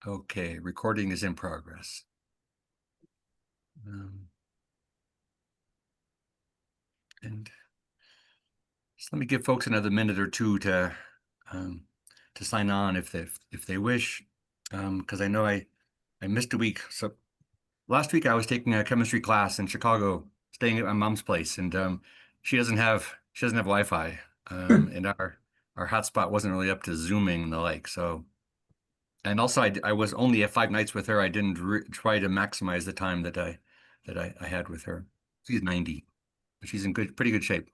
Okay, recording is in progress. And just let me give folks another minute or two to sign on if they wish, because I know I missed a week. So last week I was taking a chemistry class in Chicago, staying at my mom's place, and she doesn't have Wi-Fi, and our hotspot wasn't really up to Zooming and the like. So, and also I was only at 5 nights with her. I didn't try to maximize the time that I had with her. She's 90, but she's in pretty good shape.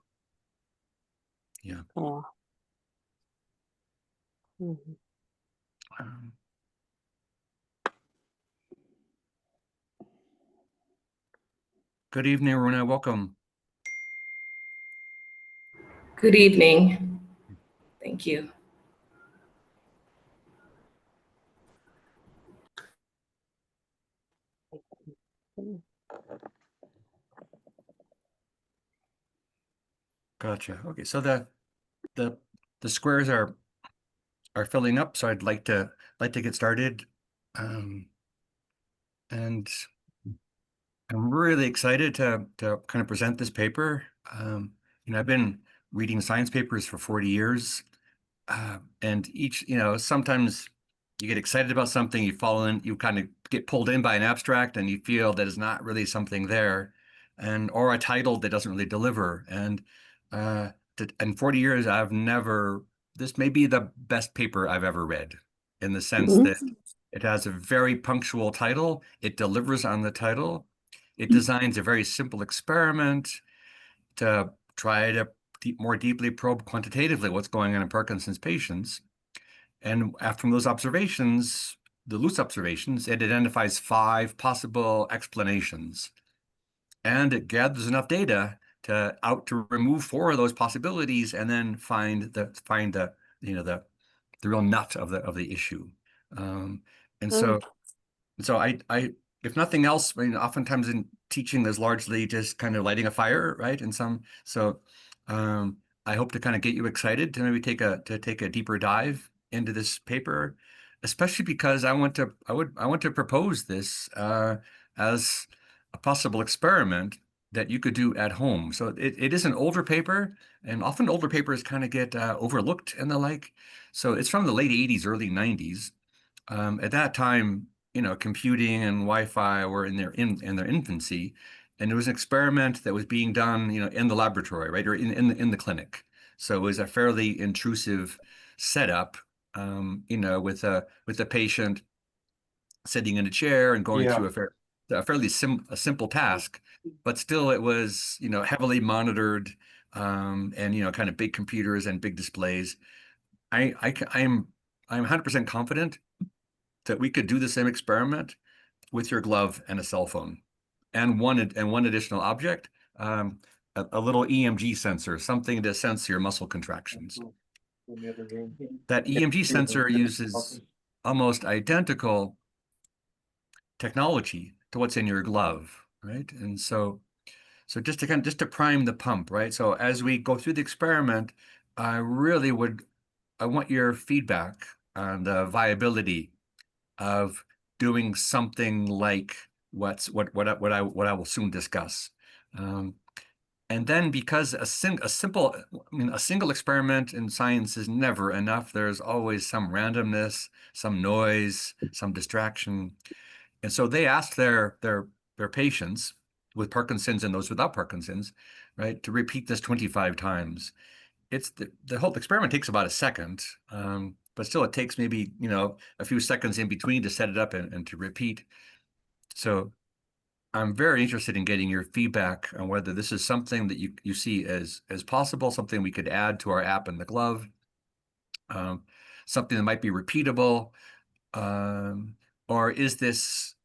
Yeah. Yeah. Mm-hmm. Good evening, Runa. Welcome. Good evening. Thank you. Gotcha. Okay, so the squares are filling up, so I'd like to get started. And I'm really excited to kind of present this paper. I've been reading science papers for 40 years. And each, sometimes you get excited about something, you kind of get pulled in by an abstract and you feel that it's not really something there, or a title that doesn't really deliver. And in 40 years, this may be the best paper I've ever read, in the sense that it has a very punctual title, it delivers on the title, it designs a very simple experiment to try to more deeply probe quantitatively what's going on in Parkinson's patients. And from those observations, the loose observations, it identifies 5 possible explanations. And it gathers enough data to remove 4 of those possibilities and then find the real nut of the issue. And so I if nothing else, oftentimes in teaching, there's largely just kind of lighting a fire, right? I hope to kind of get you excited to maybe take a deeper dive into this paper, especially because I want to propose this as a possible experiment that you could do at home. So it is an older paper, and often older papers kind of get overlooked and the like. So it's from the late 80s, early 90s. At that time, computing and Wi-Fi were in their infancy, and it was an experiment that was being done, in the laboratory, right, or in the clinic. So it was a fairly intrusive setup, with a patient sitting in a chair and going through a fairly simple task, but still it was, heavily monitored, and kind of big computers and big displays. I'm 100% confident that we could do the same experiment with your glove and a cell phone, and one additional object, a little EMG sensor, something to sense your muscle contractions. That EMG sensor uses almost identical technology to what's in your glove, right? And so just to prime the pump, right? So as we go through the experiment, I want your feedback on the viability of doing something like what I will soon discuss. And then, because a single experiment in science is never enough. There's always some randomness, some noise, some distraction. And so they asked their patients with Parkinson's and those without Parkinson's, right, to repeat this 25 times. It's the whole experiment takes about a second, but still it takes maybe, a few seconds in between to set it up and to repeat. So I'm very interested in getting your feedback on whether this is something that you see as possible, something we could add to our app in the glove, something that might be repeatable, or is this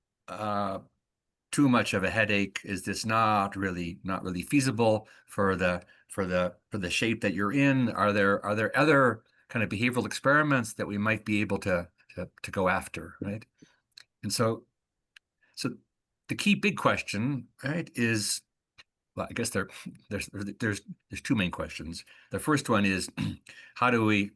too much of a headache? Is this not really feasible for the shape that you're in? Are there other kind of behavioral experiments that we might be able to go after, right? And so the key big question, right, is, well, I guess there's 2 main questions. The first one is how do we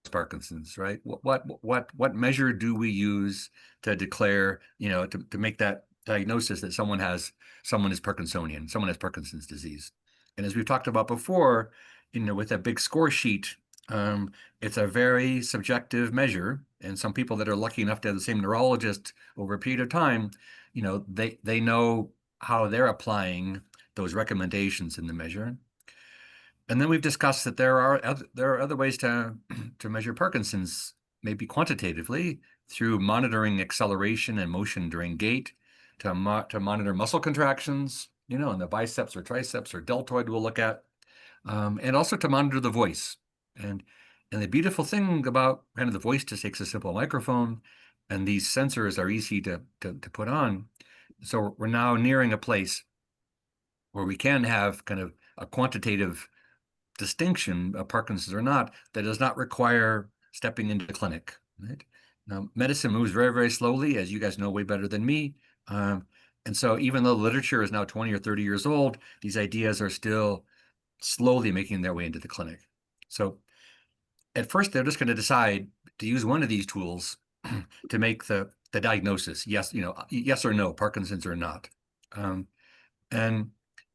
Parkinson's, right? What measure do we use to declare, to make that diagnosis that someone is Parkinsonian, someone has Parkinson's disease? And as we've talked about before, with a big score sheet, it's a very subjective measure. And some people that are lucky enough to have the same neurologist over a period of time, they know how they're applying those recommendations in the measure. And then we've discussed that there are other ways to measure Parkinson's, maybe quantitatively through monitoring acceleration and motion during gait, to monitor muscle contractions, in the biceps or triceps or deltoid we'll look at, and also to monitor the voice. And the beautiful thing about kind of the voice just takes a simple microphone, and these sensors are easy to put on. So we're now nearing a place where we can have kind of a quantitative distinction of Parkinson's or not that does not require stepping into the clinic, right? Now, medicine moves very, very slowly, as you guys know way better than me. And so even though the literature is now 20 or 30 years old, these ideas are still slowly making their way into the clinic. So at first, they're just going to decide to use one of these tools to make the diagnosis, yes or no, Parkinson's or not. And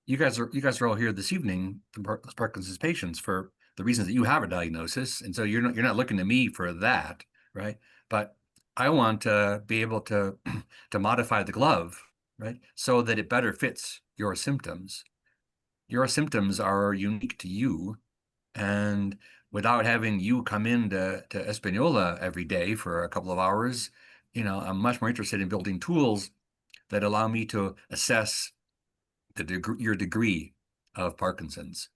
you guys are all here this evening, the Parkinson's patients, for the reasons that you have a diagnosis, and so you're not looking to me for that, right? But I want to be able to to modify the glove, right, so that it better fits your symptoms. Your symptoms are unique to you, and without having you come in to Espanola every day for a couple of hours, I'm much more interested in building tools that allow me to assess your degree of Parkinson's,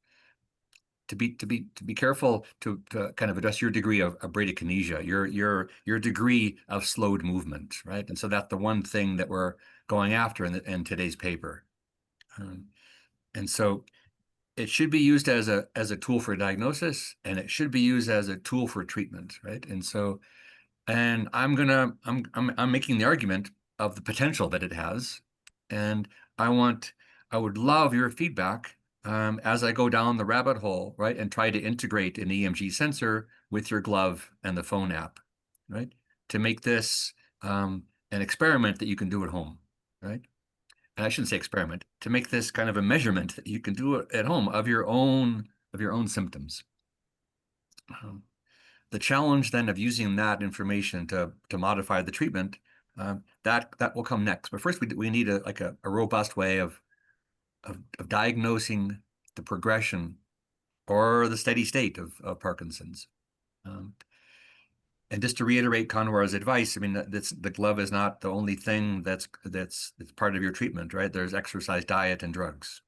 to be careful to kind of address your degree of bradykinesia, your degree of slowed movement, right? And so that's the one thing that we're going after in today's paper. And so it should be used as a tool for diagnosis, and it should be used as a tool for treatment, right? And I'm making the argument of the potential that it has, and I would love your feedback as I go down the rabbit hole, right, and try to integrate an EMG sensor with your glove and the phone app, right, to make this an experiment that you can do at home, right? And I shouldn't say experiment, to make this kind of a measurement that you can do at home of your own symptoms. The challenge then of using that information to modify the treatment, that will come next. But first, we need a robust way of diagnosing the progression or the steady state of Parkinson's. And just to reiterate Conwar's advice, I mean, the glove is not the only thing that's part of your treatment, right? There's exercise, diet, and drugs.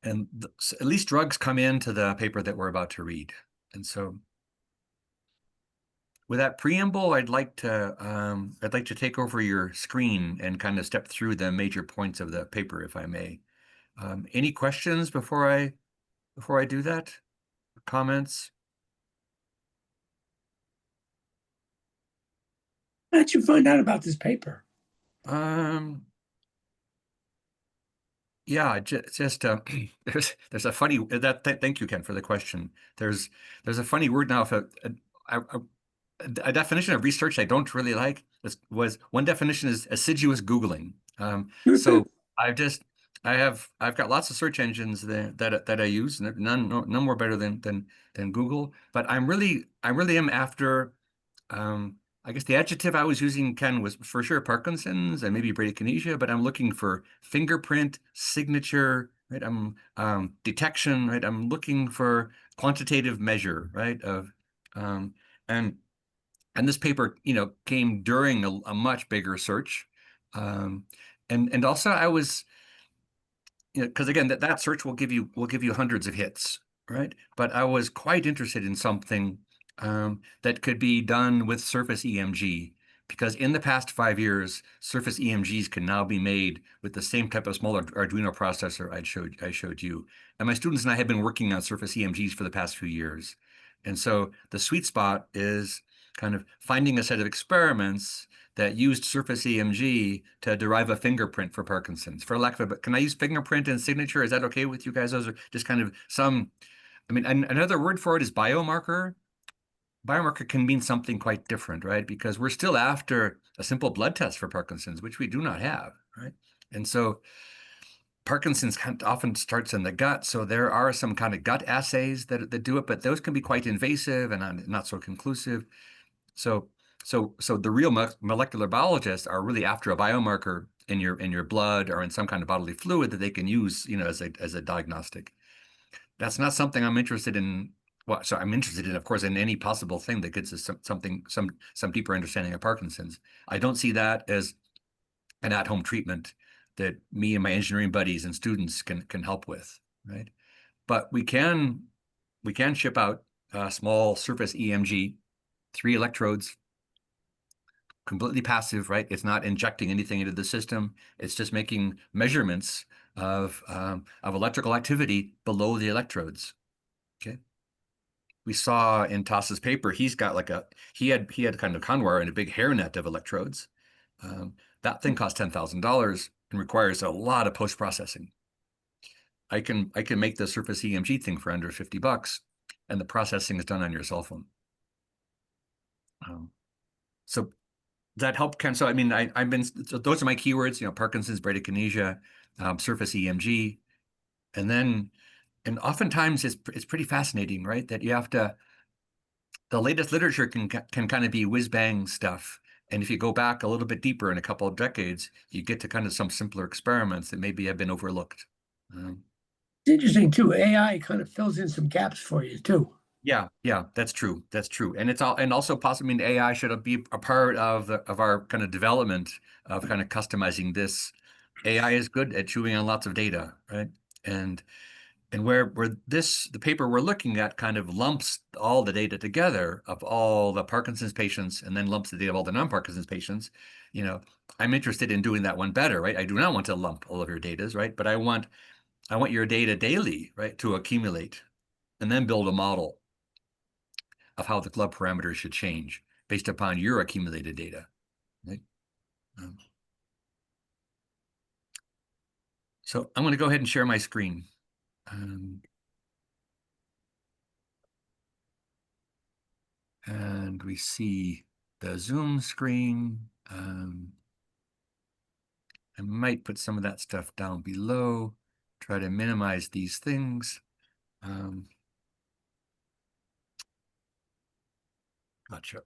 And at least drugs come into the paper that we're about to read. And so with that preamble, I'd like to take over your screen and kind of step through the major points of the paper, if I may. Any questions before I do that? Comments? How did you find out about this paper? Yeah, just there's a funny thank you, Ken, for the question. There's a funny word now. A definition of research I don't really like was one definition is assiduous Googling. So I've got lots of search engines that I use, and none more better than Google. But I really am after. I guess the adjective I was using, Ken, was for sure Parkinson's and maybe bradykinesia, but I'm looking for fingerprint, signature, right? I'm detection, right? I'm looking for quantitative measure, right? And this paper, came during a much bigger search, and also I was, because again, that search will give you hundreds of hits, right? But I was quite interested in something that could be done with surface EMG, because in the past 5 years, surface EMGs can now be made with the same type of small Arduino processor I showed you. And my students and I have been working on surface EMGs for the past few years. And so the sweet spot is kind of finding a set of experiments that used surface EMG to derive a fingerprint for Parkinson's. For lack of can I use fingerprint and signature? Is that okay with you guys? Those are just kind of some I mean, another word for it is biomarker. Biomarker can mean something quite different, right? Because we're still after a simple blood test for Parkinson's, which we do not have, right? And so Parkinson's often starts in the gut, so there are some kind of gut assays that do it, but those can be quite invasive and not so conclusive. So the real molecular biologists are really after a biomarker in your blood or in some kind of bodily fluid that they can use, as a diagnostic. That's not something I'm interested in. Well, so I'm interested in, of course, in any possible thing that gets us some deeper understanding of Parkinson's. I don't see that as an at-home treatment that me and my engineering buddies and students can help with, right? But we can ship out a small surface EMG, 3 electrodes, completely passive, right? It's not injecting anything into the system. It's just making measurements of electrical activity below the electrodes. Okay. We saw in Toss's paper, he's got he had kind of conwire and a big hairnet of electrodes. That thing costs $10,000 and requires a lot of post-processing. I can make the surface EMG thing for under $50, and the processing is done on your cell phone. So that help, Ken? So I mean, so those are my keywords. Parkinson's, bradykinesia, surface EMG, and oftentimes it's pretty fascinating, right? That you have to. The latest literature can kind of be whiz-bang stuff. And if you go back a little bit deeper in a couple of decades, you get to kind of some simpler experiments that maybe have been overlooked. It's interesting too. AI kind of fills in some gaps for you too. Yeah, that's true. That's true. And also possibly, I mean, AI should be a part of our kind of development of kind of customizing this. AI is good at chewing on lots of data, right? And where the paper we're looking at kind of lumps all the data together of all the Parkinson's patients and then lumps the data of all the non-Parkinson's patients, I'm interested in doing that one better, right? I do not want to lump all of your data, right? But I want your data daily, right, to accumulate and then build a model of how the glove parameters should change based upon your accumulated data, right? So I'm going to go ahead and share my screen. And we see the Zoom screen. I might put some of that stuff down below, try to minimize these things. Gotcha.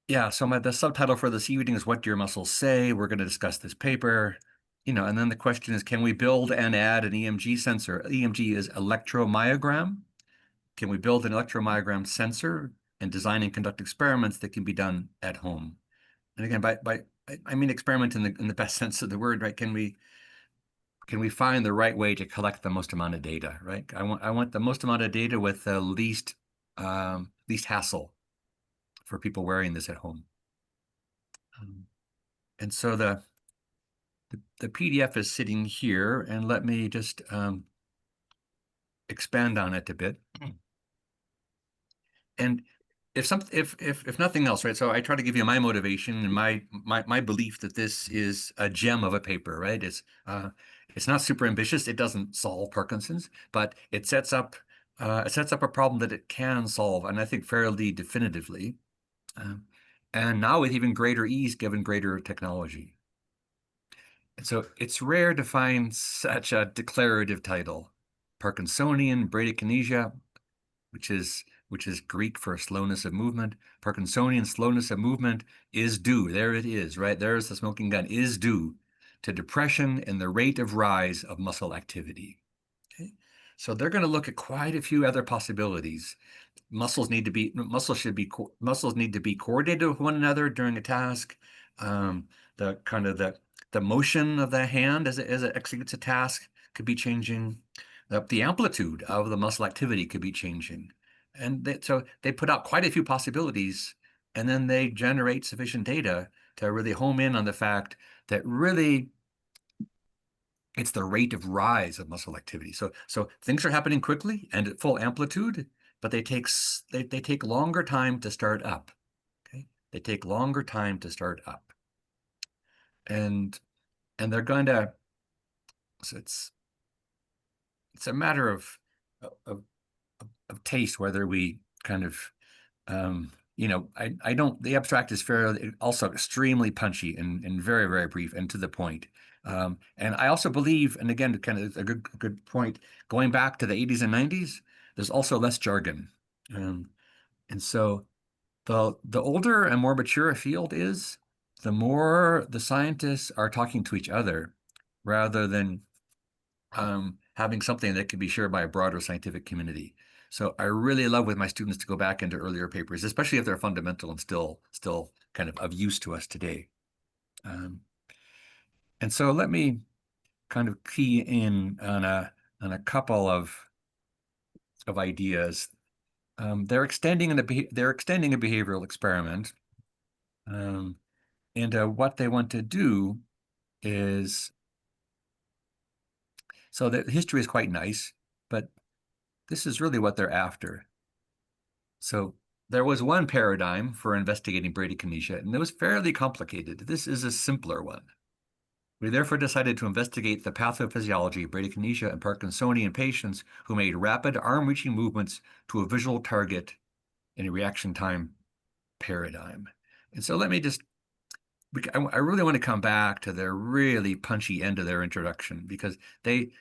Yeah, so the subtitle for this evening is What Do Your Muscles Say? We're going to discuss this paper, and then the question is, can we build and add an EMG sensor? EMG is electromyogram. Can we build an electromyogram sensor and design and conduct experiments that can be done at home? And again, I mean experiment in the best sense of the word, right? Can we find the right way to collect the most amount of data, right? I want the most amount of data with the least hassle for people wearing this at home. And so the PDF is sitting here, and let me just expand on it a bit. And if nothing else, right? So I try to give you my motivation and my belief that this is a gem of a paper, right? It's not super ambitious. It doesn't solve Parkinson's, but it sets up a problem that it can solve, and I think fairly definitively, and now with even greater ease given greater technology. And so it's rare to find such a declarative title, Parkinsonian Bradykinesia, which is Greek for slowness of movement. Parkinsonian slowness of movement is due. There it is, right? There's the smoking gun, is due to depression and the rate of rise of muscle activity. Okay? So they're going to look at quite a few other possibilities. Muscles need to be coordinated with one another during a task. The motion of the hand as it executes a task could be changing. The amplitude of the muscle activity could be changing. And so they put out quite a few possibilities, and then they generate sufficient data to really home in on the fact that really it's the rate of rise of muscle activity. So things are happening quickly and at full amplitude, but they take longer time to start up. Okay, they take longer time to start up, and they're going to. So it's a matter of of taste, whether we kind of I don't, the abstract is fairly also extremely punchy and very, very brief and to the point. And I also believe, and again, kind of a good point, going back to the 80s and 90s, there's also less jargon. And so the older and more mature a field is, the more the scientists are talking to each other rather than having something that can be shared by a broader scientific community. So I really love with my students to go back into earlier papers, especially if they're fundamental and still kind of use to us today. And so let me kind of key in on a couple of ideas. They're extending a behavioral experiment, and what they want to do is, so the history is quite nice, but this is really what they're after. So there was one paradigm for investigating bradykinesia, and it was fairly complicated. This is a simpler one. We therefore decided to investigate the pathophysiology of bradykinesia in Parkinsonian patients who made rapid arm-reaching movements to a visual target in a reaction time paradigm. And so let me just, I really want to come back to their really punchy end of their introduction, because they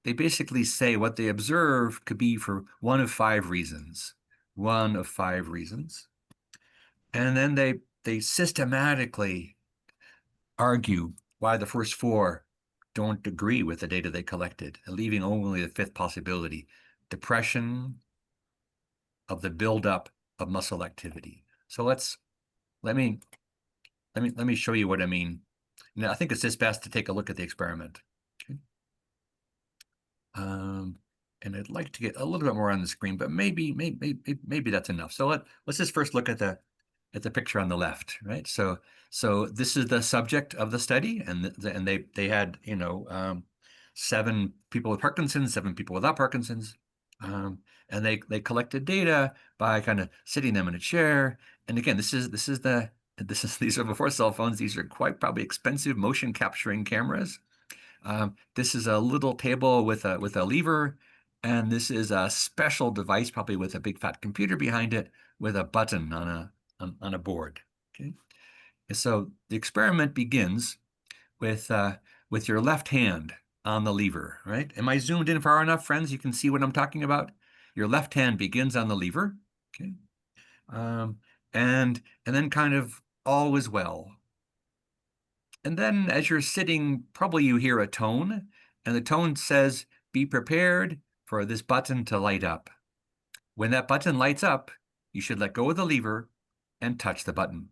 basically say what they observe could be for one of 5 reasons. One of 5 reasons. And then they systematically argue why the first 4 don't agree with the data they collected, leaving only the 5th possibility: depression of the buildup of muscle activity. So let me show you what I mean. Now, I think it's just best to take a look at the experiment. Okay. And I'd like to get a little bit more on the screen, but maybe that's enough. So let's just first look at the picture on the left, right? So this is the subject of the study, and they had 7 people with Parkinson's, 7 people without Parkinson's, and they collected data by kind of sitting them in a chair. And again, these are before cell phones. These are quite probably expensive motion capturing cameras. This is a little table with a lever, and this is a special device, probably with a big fat computer behind it, with a button on a board. Okay, and so the experiment begins with your left hand on the lever. Right? Am I zoomed in far enough, friends? You can see what I'm talking about. Your left hand begins on the lever. Okay, and then kind of all is well. And then as you're sitting, probably you hear a tone, and the tone says, be prepared for this button to light up. When that button lights up, you should let go of the lever and touch the button.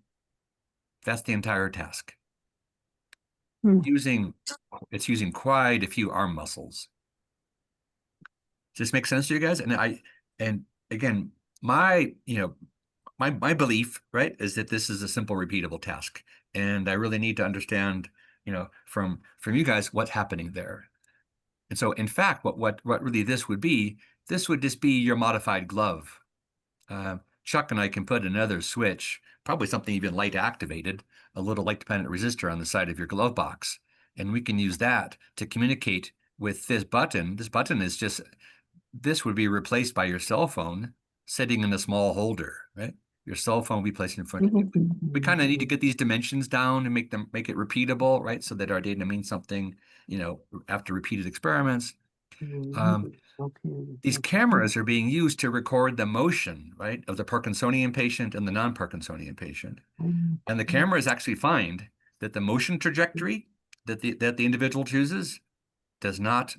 That's the entire task. It's using quite a few arm muscles. Does this make sense to you guys? And again, my belief, right, is that this is a simple, repeatable task. And I really need to understand, from you guys, what's happening there. And so, in fact, what really this would just be your modified glove. Chuck and I can put another switch, probably something even light activated, a little light dependent resistor on the side of your glove box. And we can use that to communicate with this button. This would be replaced by your cell phone sitting in a small holder, right? Your cell phone will be placed in front of you. We kind of need to get these dimensions down and make it repeatable, right? So that our data means something, after repeated experiments. These cameras are being used to record the motion, right, of the Parkinsonian patient and the non-Parkinsonian patient. And the cameras actually find that the motion trajectory that the individual chooses does not.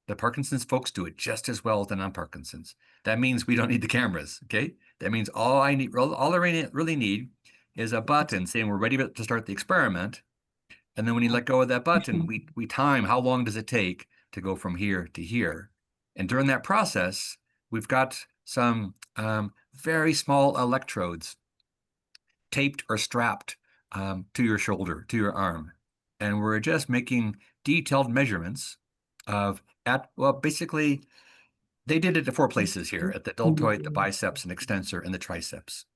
The Parkinson's folks do it just as well as the non-Parkinson's. That means we don't need the cameras, okay? That means all I really need is a button saying we're ready to start the experiment. And then when you let go of that button, we time how long does it take to go from here to here. And during that process, we've got some very small electrodes taped or strapped to your shoulder, to your arm. And we're just making detailed measurements basically, they did it at 4 places here: at the deltoid, the biceps, and extensor, and the triceps.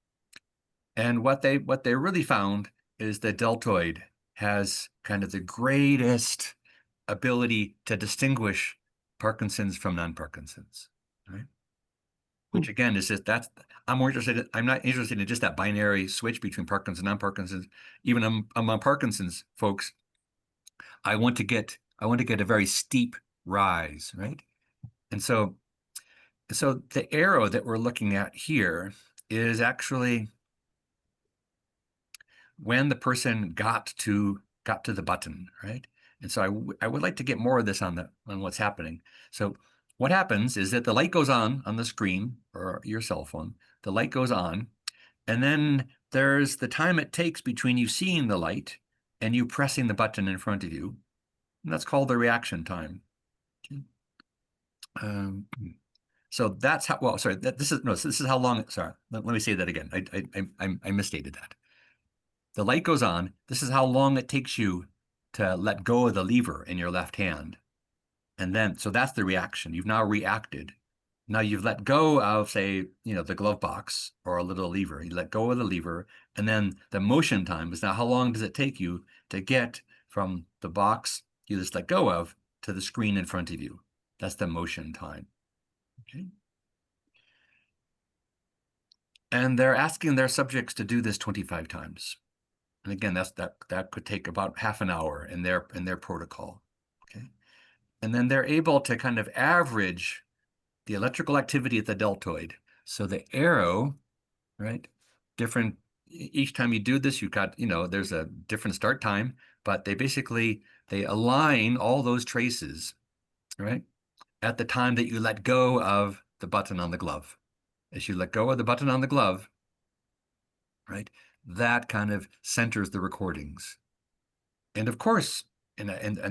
And what they really found is the deltoid has kind of the greatest ability to distinguish Parkinson's from non-Parkinson's. which again is just I'm not interested in just that binary switch between Parkinson's and non-Parkinson's. Even among Parkinson's folks, I want to get a very steep rise, right? And so the arrow that we're looking at here is actually when the person got to the button, right? And so I would like to get more of this on what's happening. So what happens is that the light goes on the screen or your cell phone. The light goes on, and then there's the time it takes between you seeing the light and you pressing the button in front of you. And that's called the reaction time. So that's how, well, sorry, this is how long, sorry, let me say that again. I misstated that. The light goes on. This is how long it takes you to let go of the lever in your left hand. And then, so that's the reaction. You've now reacted. Now you've let go of, say, the glove box or a little lever. You let go of the lever, and then the motion time is now how long does it take you to get from the box you just let go of to the screen in front of you. That's the motion time. Okay. And they're asking their subjects to do this 25 times. And again, that could take about half an hour in their protocol. Okay. And then they're able to kind of average the electrical activity at the deltoid. So the arrow, right? Each time you do this, you've got, there's a different start time, but they align all those traces, right? At the time that you let go of the button on the glove. As you let go of the button on the glove, right? That kind of centers the recordings. And of course, and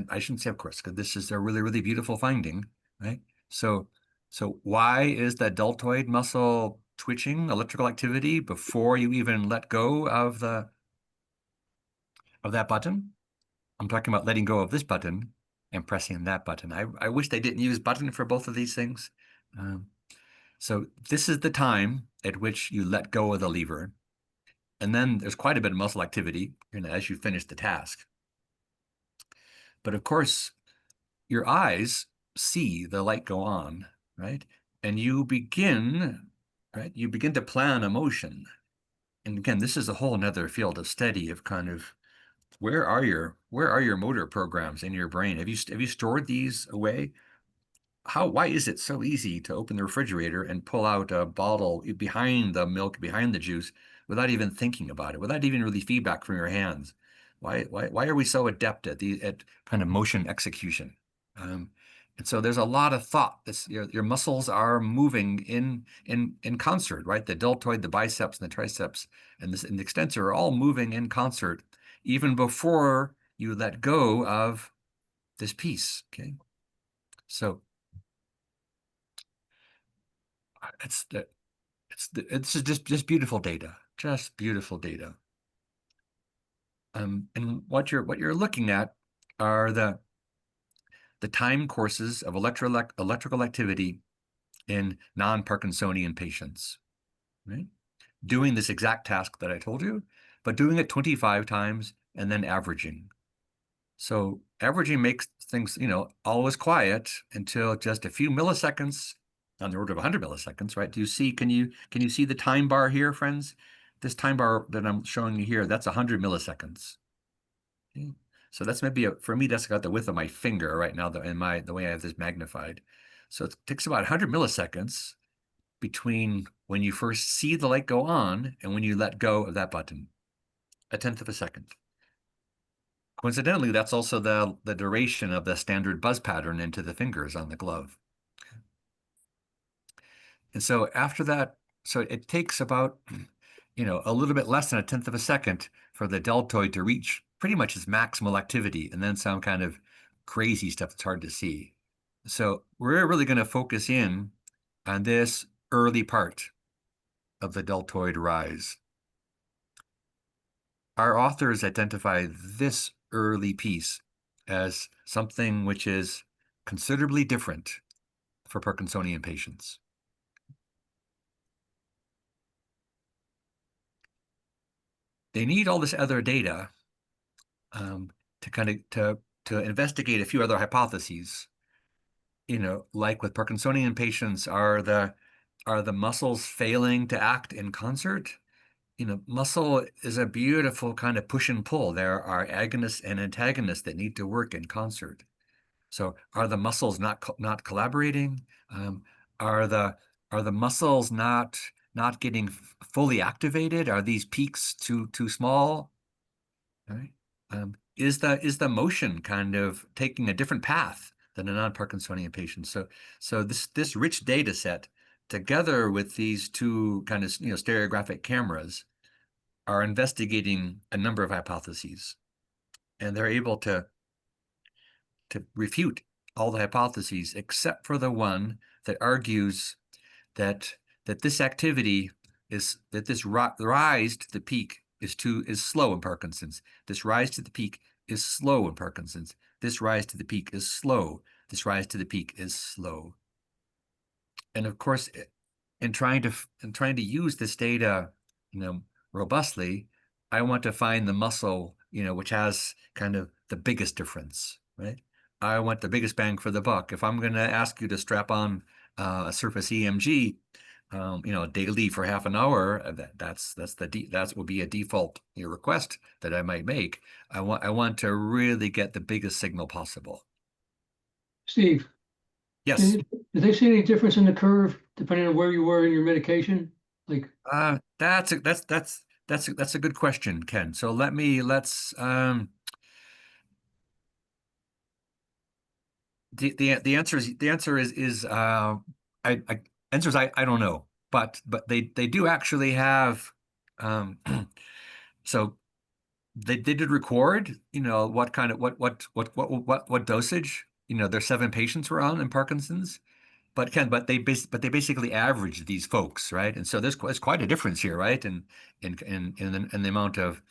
I shouldn't say of course, because this is a really, really beautiful finding, right? So why is the deltoid muscle twitching electrical activity before you even let go of that button? I'm talking about letting go of this button and pressing that button. I wish they didn't use button for both of these things. So this is the time at which you let go of the lever. And then there's quite a bit of muscle activity as you finish the task. But of course, your eyes see the light go on, right? And you begin to plan a motion. And again, this is a whole nother field of study of kind of where are your motor programs in your brain? Have you stored these away? Why is it so easy to open the refrigerator and pull out a bottle behind the milk, behind the juice, without even thinking about it, without even really feedback from your hands? Why are we so adept at kind of motion execution? And so there's a lot of thought. Your muscles are moving in concert, right? The deltoid, the biceps, and the triceps, and the extensor are all moving in concert, even before you let go of this piece. Okay, so it's just beautiful data, just beautiful data. And what you're looking at are the time courses of electrical activity in non-Parkinsonian patients, right? Doing this exact task that I told you, but doing it 25 times and then averaging. So averaging makes things, always quiet until just a few milliseconds, on the order of 100 milliseconds, right? Can you see the time bar here, friends? This time bar that I'm showing you here, that's 100 milliseconds. Okay. So that's maybe for me, that's got the width of my finger right now, the way I have this magnified. So it takes about 100 milliseconds between when you first see the light go on and when you let go of that button, a tenth of a second. Coincidentally, that's also the duration of the standard buzz pattern into the fingers on the glove. And so after that, so it takes about, a little bit less than a tenth of a second for the deltoid to reach pretty much its maximal activity, and then some kind of crazy stuff that's hard to see. So we're really going to focus in on this early part of the deltoid rise. Our authors identify this early piece as something which is considerably different for Parkinsonian patients. They need all this other data to investigate a few other hypotheses. Like with Parkinsonian patients, are the the muscles failing to act in concert? Muscle is a beautiful kind of push and pull. There are agonists and antagonists that need to work in concert. So are the muscles not collaborating? Are the muscles not getting fully activated? Are these peaks too small? All right. Is the motion kind of taking a different path than a non-Parkinsonian patient? So this rich data set, together with these two kind of stereographic cameras, are investigating a number of hypotheses, and they're able to refute all the hypotheses except for the one that argues that this activity this rise to the peak is slow in Parkinson's. This rise to the peak is slow in Parkinson's. This rise to the peak is slow. This rise to the peak is slow. And of course, in trying to use this data, robustly, I want to find the muscle, which has kind of the biggest difference, right? I want the biggest bang for the buck. If I'm going to ask you to strap on a surface EMG, daily for half an hour, that will be a default request that I might make. I want to really get the biggest signal possible. Steve, Yes. did they see any difference in the curve depending on where you were in your medication? Like, that's a good question, Ken. So let's the answer is I don't know, but they do actually have so they did record what kind of what dosage their 7 patients were on in Parkinson's. But they basically average these folks, right? And so there's quite a difference here, right? And in the amount of,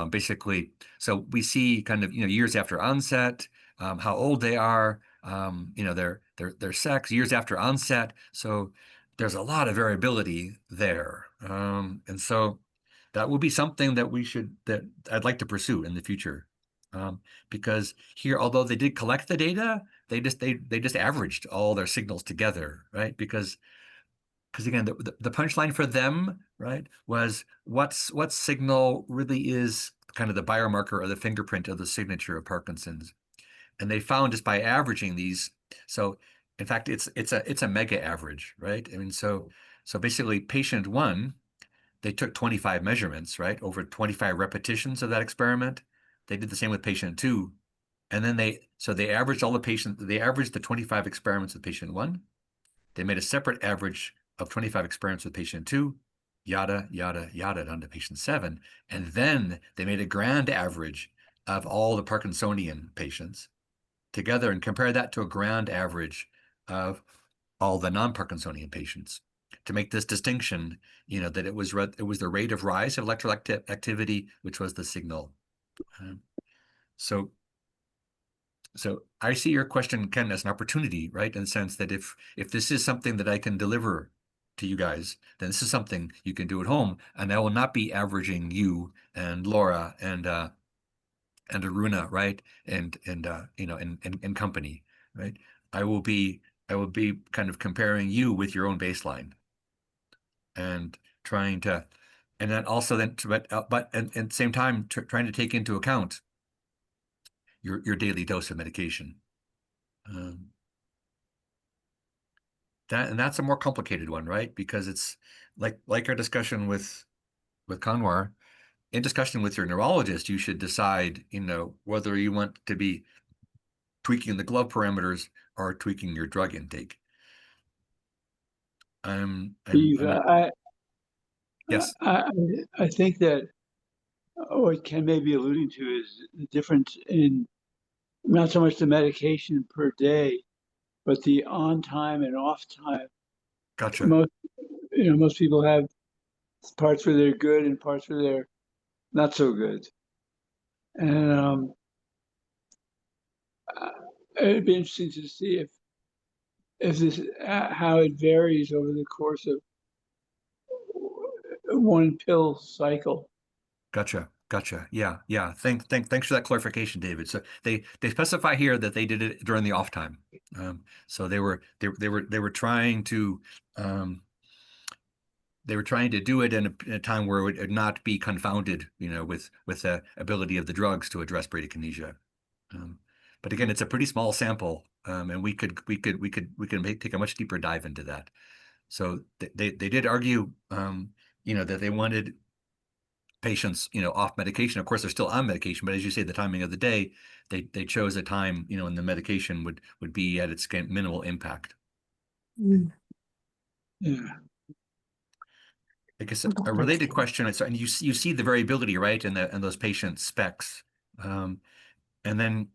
basically, so we see kind of years after onset, how old they are, their sex, years after onset. So there's a lot of variability there, and so that will be something that I'd like to pursue in the future, because here, although they did collect the data, they just averaged all their signals together, right? Because again, the punchline for them, right, was what signal really is kind of the biomarker or the fingerprint of the signature of Parkinson's, and they found just by averaging these. So in fact, it's a mega average, right? I mean, so basically, patient 1, they took 25 measurements, right, over 25 repetitions of that experiment. They did the same with patient 2. And then they averaged they averaged the 25 experiments with patient 1. They made a separate average of 25 experiments with patient 2, yada, yada, yada, down to patient 7. And then they made a grand average of all the Parkinsonian patients together and compared that to a grand average of all the non-Parkinsonian patients to make this distinction, that it was the rate of rise of electrolyte activity, which was the signal. So I see your question, Ken, as an opportunity, right? In the sense that if this is something that I can deliver to you guys, then this is something you can do at home, and I will not be averaging you and Laura and Aruna, right? And company, right? I will be kind of comparing you with your own baseline and trying to, and then also then, but at the same time, trying to take into account your daily dose of medication. That's a more complicated one, right? Because it's like our discussion with Kanwar. In discussion with your neurologist, you should decide, whether you want to be tweaking the glove parameters or tweaking your drug intake. Steve, Yes. I think that what Ken may be alluding to is the difference in not so much the medication per day, but the on time and off time. Gotcha. Most people have parts where they're good and parts where they're not so good. And it'd be interesting to see if this how it varies over the course of one pill cycle. Gotcha. Yeah. Thanks for that clarification, David. So they specify here that they did it during the off time. So they were trying to they were trying to do it in a time where it would not be confounded, with the ability of the drugs to address bradykinesia. But again, it's a pretty small sample, and we could take a much deeper dive into that. So they did argue, that they wanted patients, off medication. Of course, they're still on medication, but as you say, the timing of the day, they chose a time, when the medication would be at its minimal impact. Yeah. I guess a related question, and you see the variability, right, in those patient specs, and then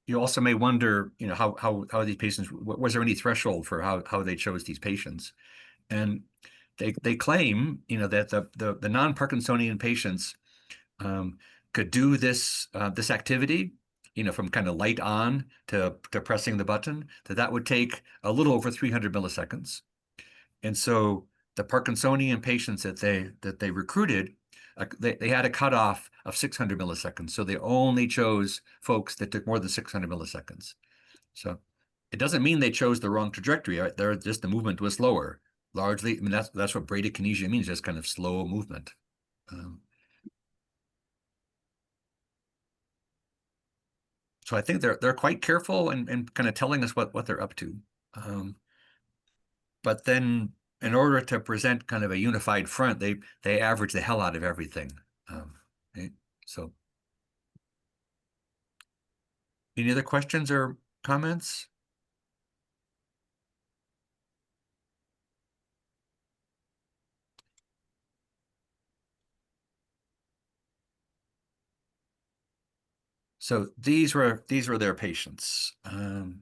you also may wonder, how these patients, was there any threshold for how they chose these patients? And they claim, that the non-Parkinsonian patients could do this activity, from kind of light on to pressing the button, that would take a little over 300 milliseconds. And so the Parkinsonian patients that they recruited, they had a cutoff of 600 milliseconds. So they only chose folks that took more than 600 milliseconds. So it doesn't mean they chose the wrong trajectory. Right? They're just, the movement was slower. Largely, I mean, that's what bradykinesia means, just kind of slow movement. So I think they're quite careful and kind of telling us what they're up to. But then, in order to present kind of a unified front, they average the hell out of everything. Right? So, any other questions or comments? So these were their patients, and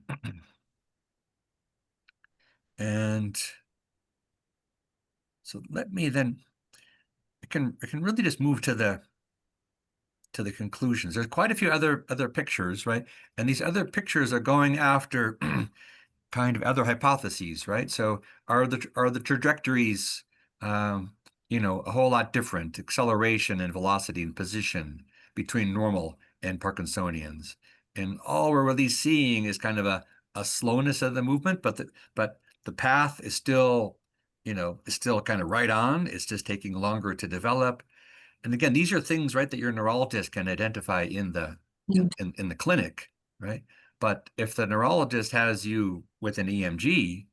so let me then. I can really just move to the conclusions. There's quite a few other pictures, right? And these other pictures are going after kind of other hypotheses, right? So are the trajectories, a whole lot different, acceleration and velocity and position between normal and Parkinsonians? And all we're really seeing is kind of a slowness of the movement, but the path is still, kind of right on. It's just taking longer to develop. And again, these are things, right, that your neurologist can identify in the in the clinic, right? But if the neurologist has you with an EMG,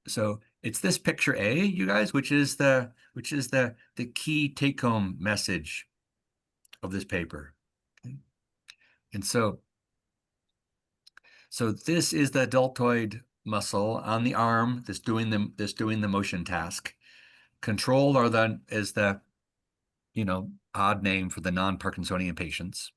so it's this picture A, you guys, which is the key take-home message of this paper. Okay? And so this is the deltoid muscle on the arm that's doing the motion task. Control is the odd name for the non-Parkinsonian patients.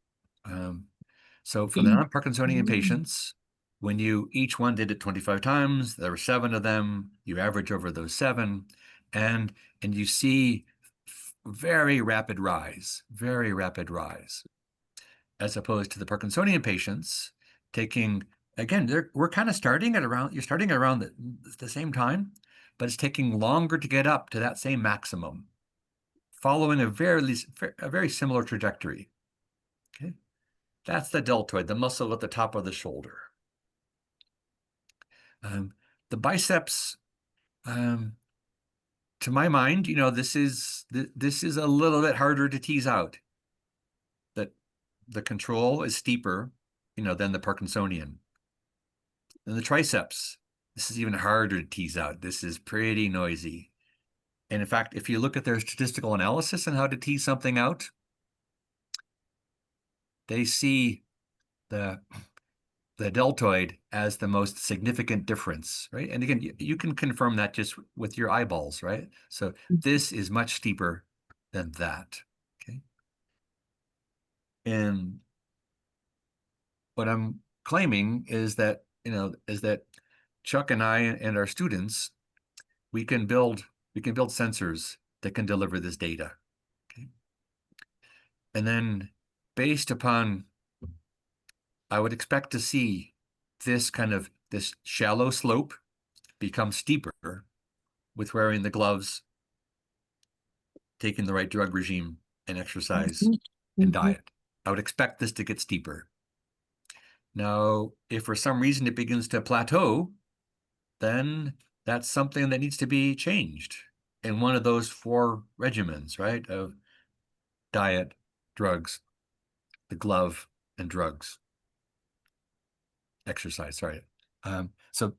So for the non-Parkinsonian patients, when each one did it 25 times, there were 7 of them, you average over those 7, and you see very rapid rise, as opposed to the Parkinsonian patients taking, again, we're kind of starting at around, you're starting at around the same time, but it's taking longer to get up to that same maximum, following a very similar trajectory. Okay, that's the deltoid, the muscle at the top of the shoulder. The biceps, to my mind, this is a little bit harder to tease out. That the control is steeper, than the Parkinsonian. And the triceps, this is even harder to tease out. This is pretty noisy. And in fact, if you look at their statistical analysis on how to tease something out, they see the deltoid as the most significant difference, right? And again, you can confirm that just with your eyeballs, right? So this is much steeper than that, okay? And what I'm claiming is that, Chuck and I and our students, we can build sensors that can deliver this data, okay? And then based upon, I would expect to see this shallow slope become steeper with wearing the gloves, taking the right drug regime and exercise and diet. I would expect this to get steeper. Now, if for some reason it begins to plateau, then that's something that needs to be changed in one of those 4 regimens, right? Of diet, drugs, the glove, and drugs. Exercise, sorry. So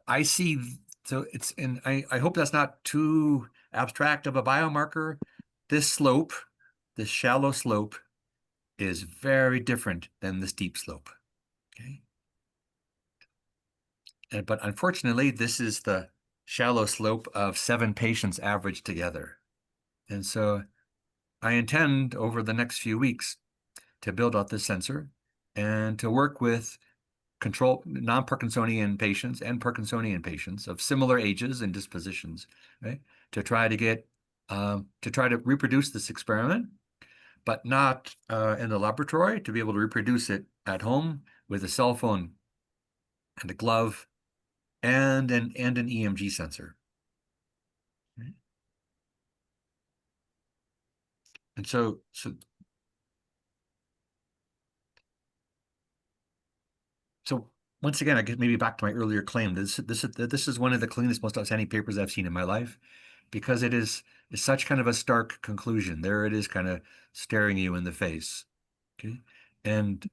I see, so it's in, I hope that's not too abstract of a biomarker. This slope, this shallow slope, is very different than the steep slope. Okay. But unfortunately, this is the shallow slope of 7 patients averaged together. And so I intend over the next few weeks to build out this sensor and to work with control non-Parkinsonian patients and Parkinsonian patients of similar ages and dispositions, right? To try to get to try to reproduce this experiment, but not in the laboratory, to be able to reproduce it at home with a cell phone and a glove and an EMG sensor. Right? And so once again, I guess maybe back to my earlier claim, this is one of the cleanest, most outstanding papers I've seen in my life, because it's such kind of a stark conclusion. There it is, kind of staring you in the face. Okay, and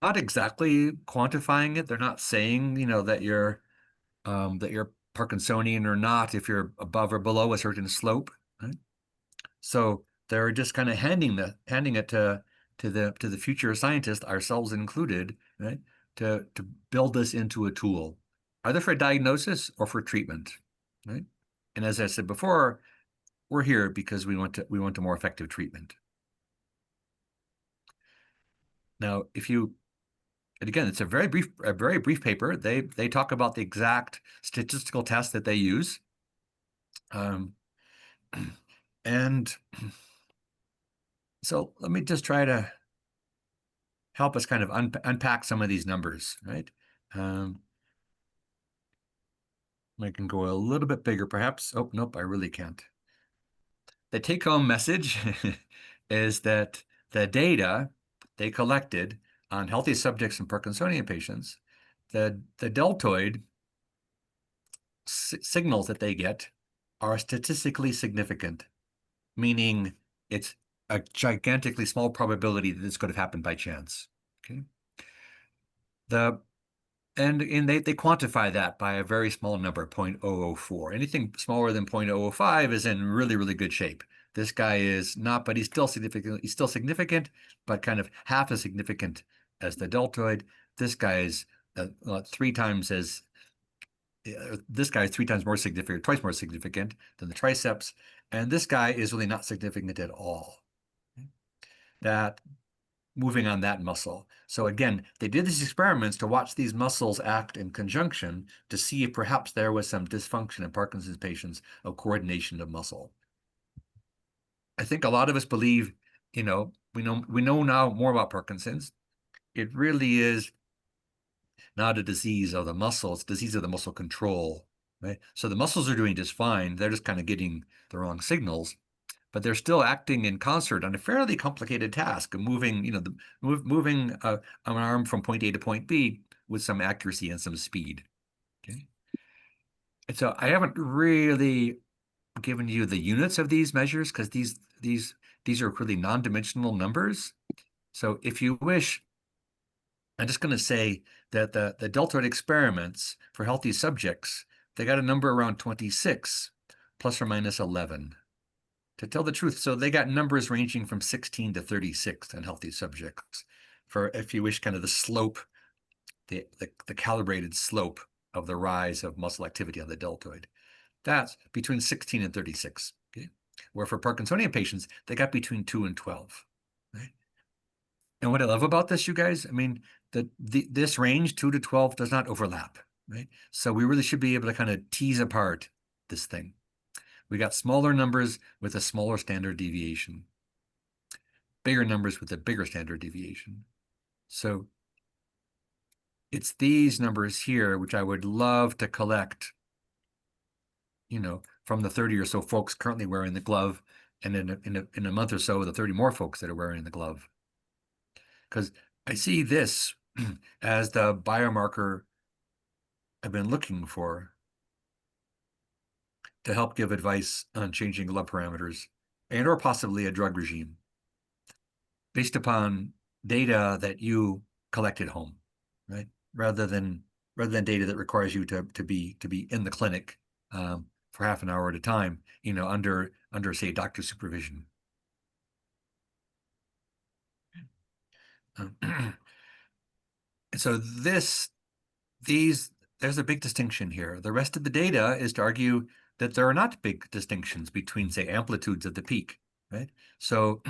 not exactly quantifying it. They're not saying, that you're Parkinsonian or not if you're above or below a certain slope. Right? So they're just kind of handing it to the future scientists, ourselves included, right? To build this into a tool, either for diagnosis or for treatment, right? And as I said before, we're here because we want a more effective treatment. Now, and again, it's a very brief paper. They talk about the exact statistical test that they use, and so let me just try to help us kind of unpack some of these numbers, right? I can go a little bit bigger, perhaps. Oh, nope, I really can't. The take-home message is that the data they collected on healthy subjects and Parkinsonian patients, the deltoid signals that they get are statistically significant, meaning it's a gigantically small probability that this could have happened by chance. Okay. And they quantify that by a very small number, 0.004. Anything smaller than 0.005 is in really, really good shape. This guy is not, but he's still significant. He's still significant, but kind of half as significant as the deltoid. This guy is 3 times as. This guy is 3 times more significant, twice more significant than the triceps, and this guy is really not significant at all. That moving on that muscle. So again, they did these experiments to watch these muscles act in conjunction to see if perhaps there was some dysfunction in Parkinson's patients of coordination of muscle. I think a lot of us believe, we know now more about Parkinson's. It really is not a disease of the muscle, it's a disease of the muscle control, right? So the muscles are doing just fine. They're just kind of getting the wrong signals, but they're still acting in concert on a fairly complicated task of moving, moving an arm from point A to point B with some accuracy and some speed. Okay. And so I haven't really given you the units of these measures because these are really non-dimensional numbers. So if you wish, I'm just going to say that the deltoid experiments for healthy subjects, they got a number around 26, plus or minus 11. To tell the truth, so they got numbers ranging from 16 to 36 in healthy subjects for, if you wish, kind of the slope, the calibrated slope of the rise of muscle activity on the deltoid. That's between 16 and 36. Okay? Where for Parkinsonian patients, they got between 2 and 12. Right? And what I love about this, you guys, I mean, this range, 2 to 12, does not overlap. Right? So we really should be able to kind of tease apart this thing. We got smaller numbers with a smaller standard deviation, bigger numbers with a bigger standard deviation. So it's these numbers here, which I would love to collect, from the 30 or so folks currently wearing the glove, and in a month or so, the 30 more folks that are wearing the glove. Because I see this as the biomarker I've been looking for to help give advice on changing blood parameters and or possibly a drug regime based upon data that you collect at home, right? Rather than data that requires you to be in the clinic for half an hour at a time, under say doctor supervision. And so there's a big distinction here. The rest of the data is to argue that there are not big distinctions between, say, amplitudes of the peak, right? So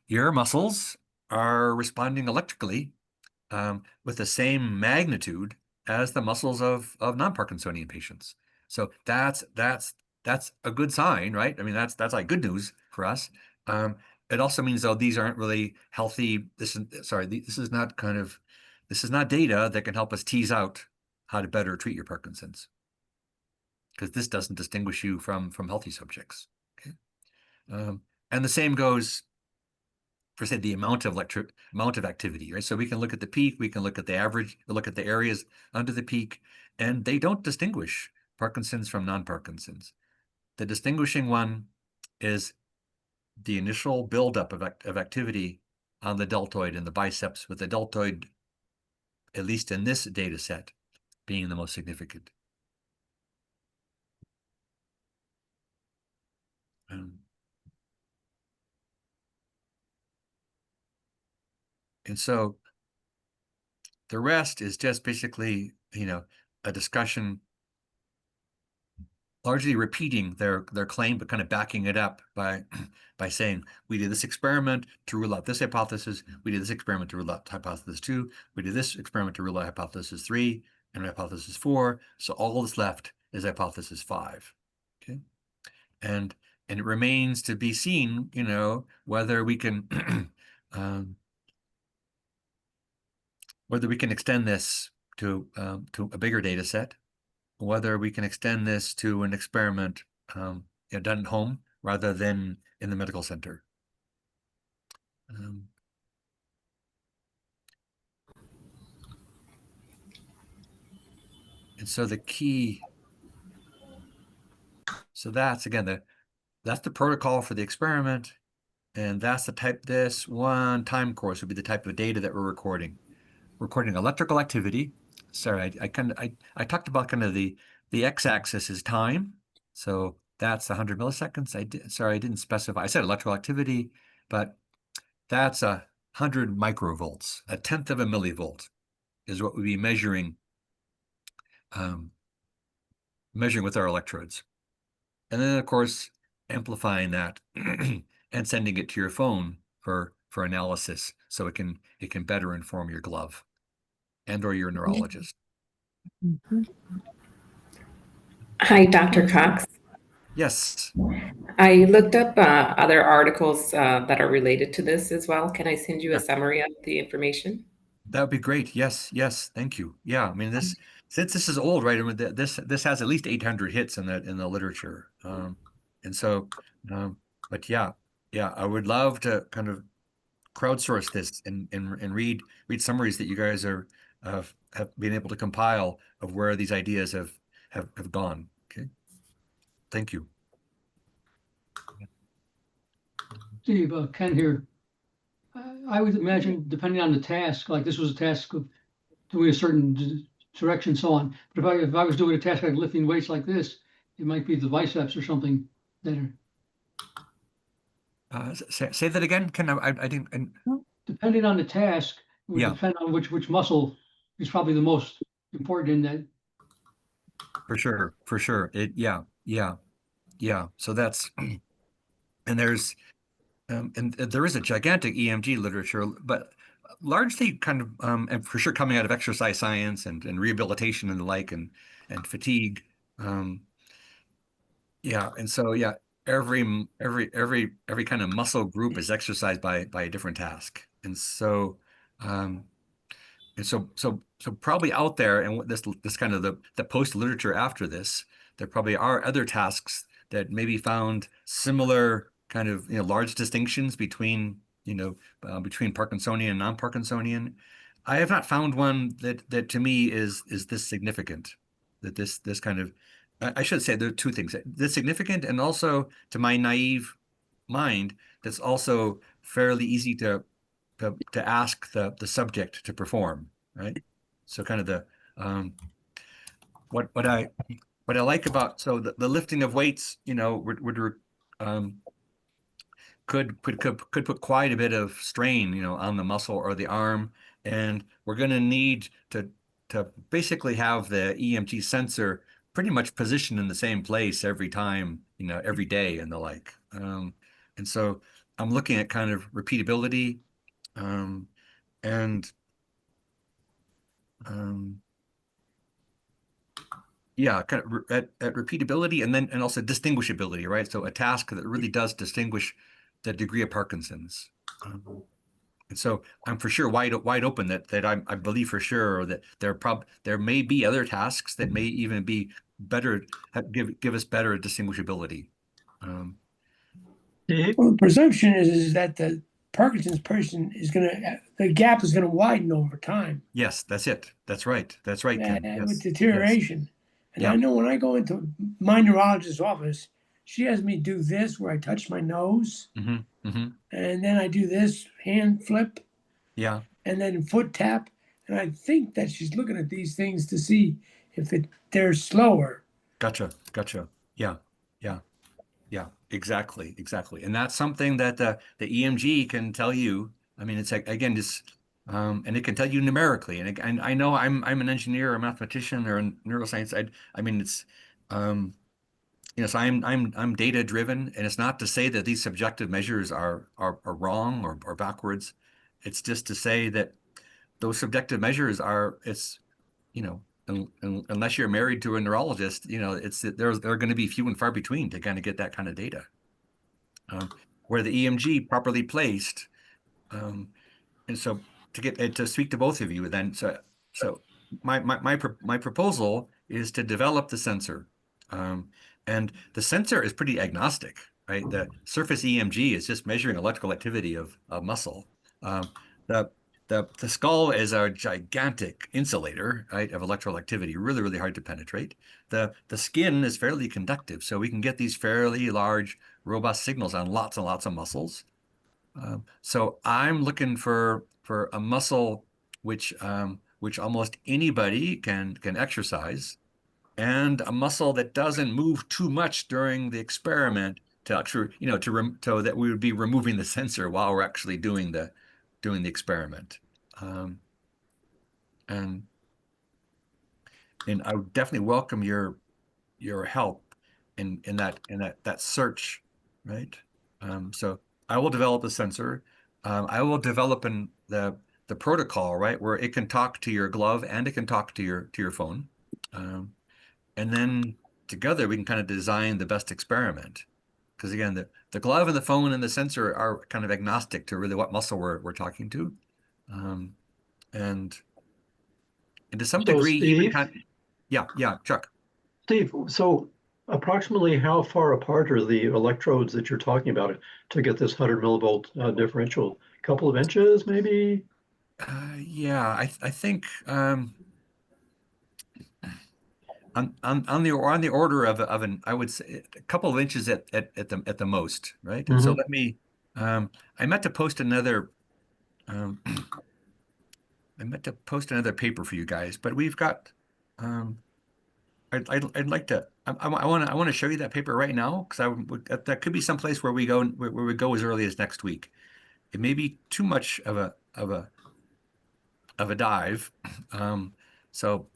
your muscles are responding electrically with the same magnitude as the muscles of non-Parkinsonian patients. So that's a good sign, right? I mean, that's like good news for us. It also means, though, these aren't really healthy. This is not data that can help us tease out how to better treat your Parkinson's, because this doesn't distinguish you from healthy subjects. Okay, and the same goes for, say, the amount of activity, right? So we can look at the peak, we can look at the average, we look at the areas under the peak, and they don't distinguish Parkinson's from non-Parkinson's. The distinguishing one is the initial buildup of activity on the deltoid and the biceps, with the deltoid, at least in this data set, being the most significant. And so the rest is just basically, a discussion largely repeating their claim, but kind of backing it up by saying, we did this experiment to rule out this hypothesis, we did this experiment to rule out hypothesis 2, we did this experiment to rule out hypothesis 3 and hypothesis 4, so all that's left is hypothesis 5. Okay, and it remains to be seen, whether we can extend this to a bigger data set, whether we can extend this to an experiment done at home rather than in the medical center. And so the key, so that's, again, that's the protocol for the experiment, and that's the type, this one time course would be the type of data that we're recording. Recording electrical activity. Sorry, I talked about kind of the x-axis is time, so that's 100 milliseconds. I didn't specify. I said electrical activity, but that's 100 microvolts. A tenth of a millivolt is what we'd be measuring with our electrodes, and then of course amplifying that and sending it to your phone for analysis, so it can better inform your glove and or your neurologist. Hi, Dr. Cox. Yes. I looked up other articles that are related to this as well. Can I send you Yeah. a summary of the information? That would be great. Yes, thank you. Yeah, I mean, since this is old, right? I mean, this has at least 800 hits in the literature, and so, but yeah, I would love to kind of crowdsource this and read summaries that you guys have been able to compile of where these ideas have gone. Okay, thank you. Steve, Ken here. I would imagine, depending on the task, like this was a task of doing a certain direction, so on. But if I was doing a task like lifting weights like this, it might be the biceps or something that are. Say that again. I didn't. Depending on the task, it would Yeah. depend on which muscle is probably the most important in that. For sure. Yeah. So that's, and there's, and there is a gigantic EMG literature, but largely kind of, and for sure coming out of exercise science and rehabilitation and the like, and fatigue. Yeah. And so, yeah, every kind of muscle group is exercised by a different task. And so, probably out there, and this kind of the post literature after this, there probably are other tasks that maybe found similar kind of large distinctions between between Parkinsonian and non-Parkinsonian. I have not found one that to me is this significant, that this kind of I should say there are two things. That's significant, and also to my naive mind, that's also fairly easy to ask the subject to perform, right? So kind of the what I like about the lifting of weights, um, could put quite a bit of strain, on the muscle or the arm, and we're going to need to basically have the EMG sensor pretty much positioned in the same place every time, every day and the like. And so I'm looking at kind of repeatability, um, and um, yeah, kind of at repeatability, and also distinguishability, right? So a task that really does distinguish the degree of Parkinson's. And so I'm for sure wide open that I believe for sure that there may be other tasks that may even be better, give us better distinguishability. Steve? Well, the presumption is that the Parkinson's person the gap is gonna widen over time Yes, that's it. That's right. That's right, Ken. with Yes. Yes. deterioration. And I Yeah. know when I go into my neurologist's office, she has me do this where I touch my nose, Hmm. Hmm. and then I do this hand flip, Yeah. and then foot tap. And I think that she's looking at these things to see if they're slower. Gotcha. Gotcha. Yeah. Yeah. Yeah, exactly, exactly. And that's something that the EMG can tell you. I mean, it's like, again, and it can tell you numerically. And I know I'm an engineer or a mathematician or in neuroscience. I mean, um, so I'm data driven, and it's not to say that these subjective measures are wrong or backwards. It's just to say that those subjective measures you know, unless you're married to a neurologist, they're going to be few and far between to kind of get that kind of data. Where the EMG properly placed, and so to speak to both of you, then so my proposal is to develop the sensor, and the sensor is pretty agnostic, right? The surface EMG is just measuring electrical activity of muscle. The the skull is a gigantic insulator, right, of electrical activity, really, really hard to penetrate. The skin is fairly conductive, so we can get these fairly large, robust signals on lots and lots of muscles. So I'm looking for a muscle which almost anybody can exercise, and a muscle that doesn't move too much during the experiment to actually, so that we would be removing the sensor while we're actually doing the experiment. Um, and I would definitely welcome your help in that search, right? So I will develop a sensor. I will develop the protocol, right, where it can talk to your glove and it can talk to your phone, and then together we can kind of design the best experiment. Because again, the glove and the phone and the sensor are kind of agnostic to really what muscle we're talking to, um, and to some So degree even Steve, kind of, yeah, Chuck. so approximately how far apart are the electrodes that you're talking about to get this 100 millivolt differential? A couple of inches, maybe? Yeah, I think on the order of an, I would say a couple of inches at the most, right? And so Mhm. let me I meant to post another um, I meant to post another paper for you guys, but we've got I'd like to I want to show you that paper right now, because that could be some place where we go as early as next week. It may be too much of a dive. So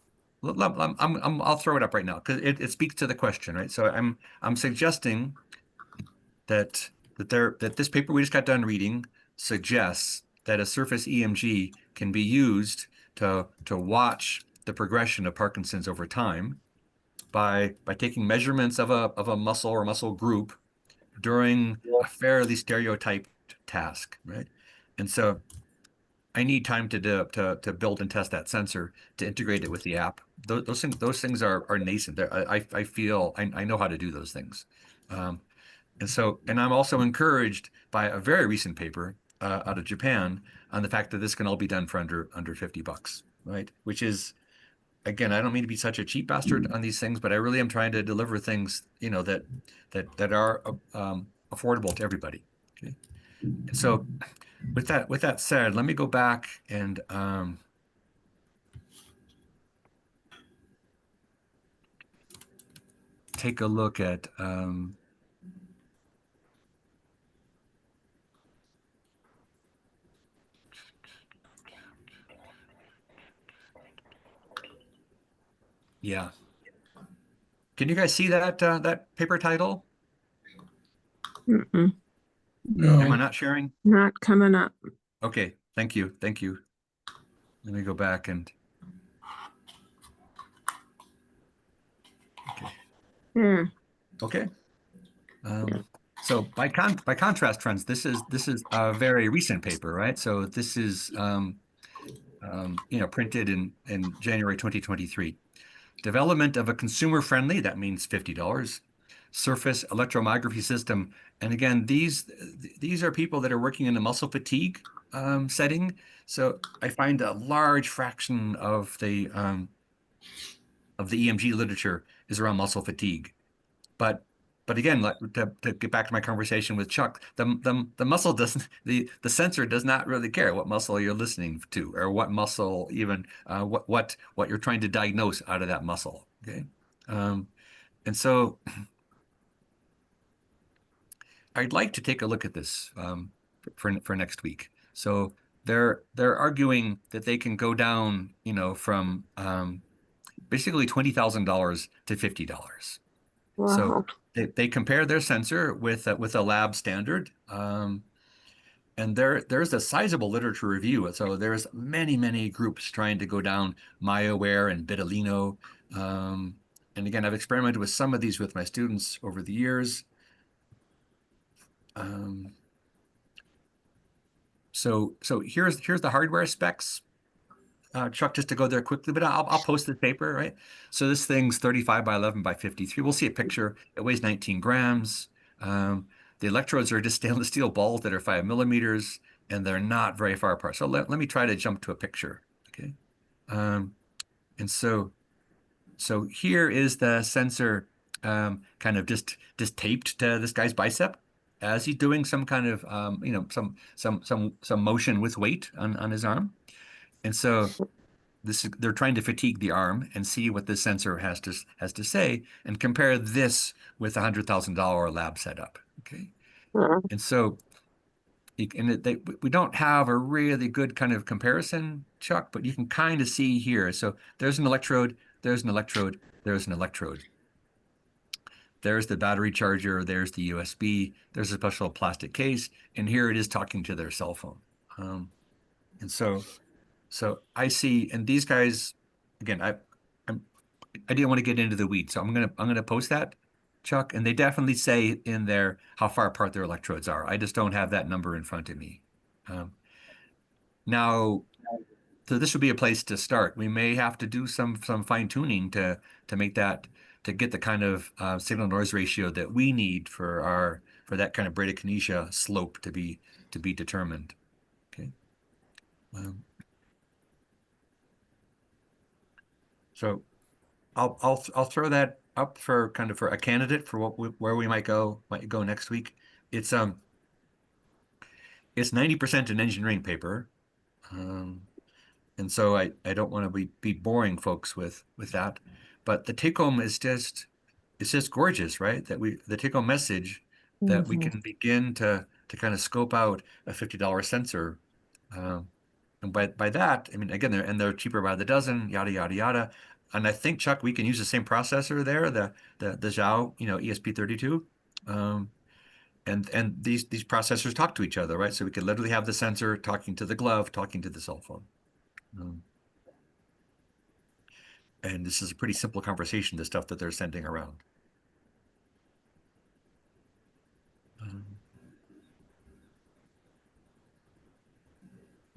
I'll throw it up right now because it speaks to the question, right? So I'm suggesting that this paper we just got done reading suggests that a surface EMG can be used to watch the progression of Parkinson's over time by taking measurements of a muscle or muscle group during a fairly stereotyped task, right? And so I need time to build and test that sensor to integrate it with the app. Those things are nascent. I feel I know how to do those things. And I'm also encouraged by a very recent paper out of Japan on the fact that this can all be done for under $50, right? Which is again, I don't mean to be such a cheap bastard on these things, but I really am trying to deliver things, that are affordable to everybody. Okay. So with that said, let me go back and take a look at yeah. Can you guys see that paper title? Mm-mm, No. Am I not sharing? not coming up. Okay, thank you. Thank you. Let me go back and okay. Yeah. Okay. So by contrast, friends, this is a very recent paper, right? So this is printed in January 2023. Development of a consumer-friendly, that means $50, surface electromyography system. And again, these are people that are working in a muscle fatigue setting. So I find a large fraction of the EMG literature is around muscle fatigue. But again, to get back to my conversation with Chuck, the muscle doesn't the sensor does not really care what muscle you're listening to or what muscle even what you're trying to diagnose out of that muscle. Okay, and so I'd like to take a look at this for next week. So they're arguing that they can go down, from basically $20,000 to $50. So Wow. they compare their sensor with a lab standard, and there's a sizable literature review. So there's many groups trying to go down MyoWare and Bitalino. And again, I've experimented with some of these with my students over the years. So here's the hardware specs. Chuck, just to go there quickly, but I'll post the paper, right? So this thing's 35 by 11 by 53. We'll see a picture. It weighs 19 grams. The electrodes are just stainless steel balls that are 5 millimeters, and they're not very far apart. So let me try to jump to a picture, okay? And so here is the sensor kind of just taped to this guy's bicep as he's doing some kind of some motion with weight on his arm. And so they're trying to fatigue the arm and see what this sensor has to say and compare this with a $100,000 lab setup. Okay, and so we don't have a really good kind of comparison, Chuck, but you can kind of see here. So there's an electrode, there's an electrode, there's an electrode. There's the battery charger, there's the USB, there's a special plastic case, and here it is talking to their cell phone. And so I see, and these guys, again, I didn't want to get into the weeds, so I'm gonna post that, Chuck, and they definitely say in there how far apart their electrodes are. I just don't have that number in front of me. Now, so this would be a place to start. We may have to do some fine tuning to make that to get the kind of signal noise ratio that we need for that kind of bradykinesia slope to be determined. Okay. So I'll throw that up for kind of for a candidate for where we might go next week. It's 90% an engineering paper, and so I don't want to be boring folks with that, but the take home is just it's just gorgeous, right? That the take home message that we can begin to kind of scope out a $50 sensor. And by that, I mean, again, they're cheaper by the dozen, yada, yada, yada. And I think, Chuck, we can use the same processor there, the Xiao, ESP32. And these processors talk to each other, right? So we could literally have the sensor talking to the glove, talking to the cell phone. And this is a pretty simple conversation, the stuff that they're sending around.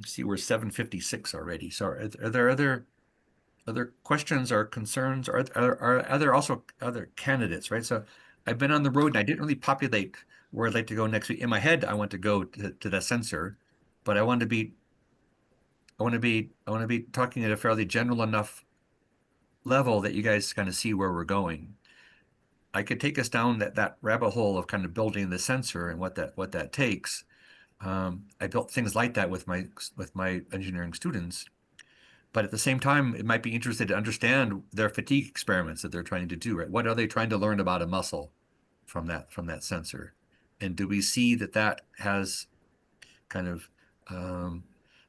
See, we're 7:56 already. So are there other questions or concerns? Are there also other candidates, right? So I've been on the road and I didn't really populate where I'd like to go next week. In my head, I want to go to that sensor, but I want to be talking at a fairly general enough level that you guys kind of see where we're going, I could take us down that rabbit hole of kind of building the sensor and what that takes. I built things like that with my engineering students, but at the same time, it might be interested to understand their fatigue experiments that they're trying to do, right? What are they trying to learn about a muscle from that sensor? And do we see that has kind of